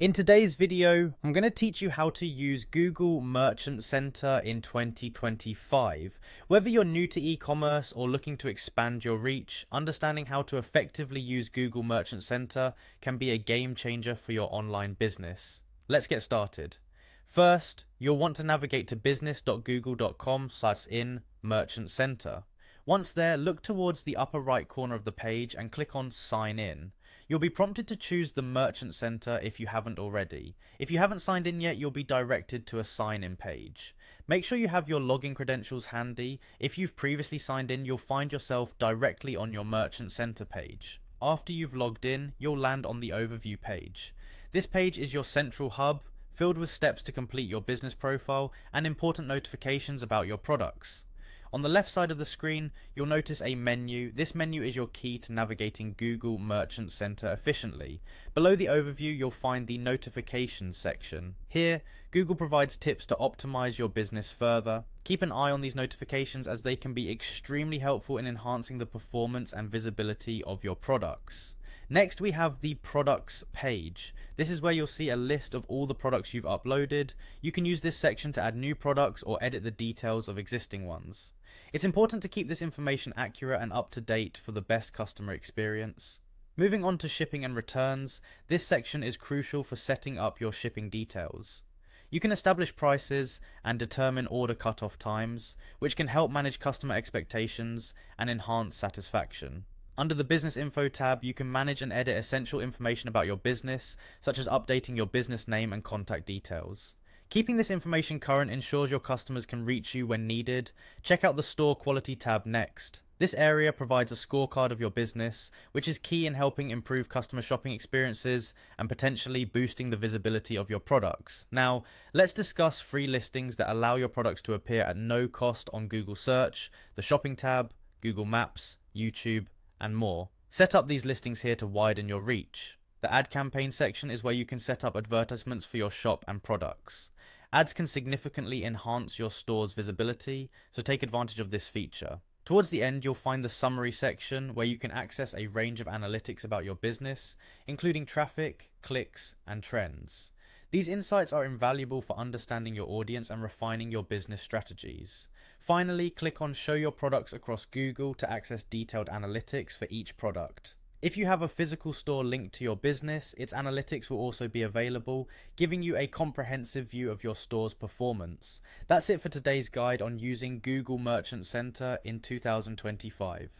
In today's video, I'm going to teach you how to use Google Merchant Center in 2025. Whether you're new to e-commerce or looking to expand your reach, understanding how to effectively use Google Merchant Center can be a game changer for your online business. Let's get started. First, you'll want to navigate to business.google.com/in Merchant Center. Once there, look towards the upper right corner of the page and click on Sign In. You'll be prompted to choose the Merchant Center if you haven't already. If you haven't signed in yet, you'll be directed to a sign-in page. Make sure you have your login credentials handy. If you've previously signed in, you'll find yourself directly on your Merchant Center page. After you've logged in, you'll land on the Overview page. This page is your central hub, filled with steps to complete your business profile and important notifications about your products. On the left side of the screen, you'll notice a menu. This menu is your key to navigating Google Merchant Center efficiently. Below the overview, you'll find the notifications section. Here, Google provides tips to optimize your business further. Keep an eye on these notifications as they can be extremely helpful in enhancing the performance and visibility of your products. Next, we have the products page. This is where you'll see a list of all the products you've uploaded. You can use this section to add new products or edit the details of existing ones. It's important to keep this information accurate and up to date for the best customer experience. Moving on to shipping and returns, this section is crucial for setting up your shipping details. You can establish prices and determine order cutoff times, which can help manage customer expectations and enhance satisfaction. Under the Business Info tab, you can manage and edit essential information about your business, such as updating your business name and contact details. Keeping this information current ensures your customers can reach you when needed. Check out the Store Quality tab next. This area provides a scorecard of your business, which is key in helping improve customer shopping experiences and potentially boosting the visibility of your products. Now, let's discuss free listings that allow your products to appear at no cost on Google Search, the Shopping tab, Google Maps, YouTube, and more. Set up these listings here to widen your reach. The Ad Campaign section is where you can set up advertisements for your shop and products. Ads can significantly enhance your store's visibility, so take advantage of this feature. Towards the end, you'll find the Summary section where you can access a range of analytics about your business, including traffic, clicks, and trends. These insights are invaluable for understanding your audience and refining your business strategies. Finally, click on Show Your Products across Google to access detailed analytics for each product. If you have a physical store linked to your business, its analytics will also be available, giving you a comprehensive view of your store's performance. That's it for today's guide on using Google Merchant Center in 2025.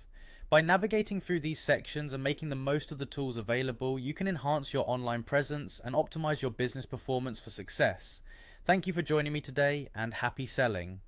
By navigating through these sections and making the most of the tools available, you can enhance your online presence and optimize your business performance for success. Thank you for joining me today, and happy selling.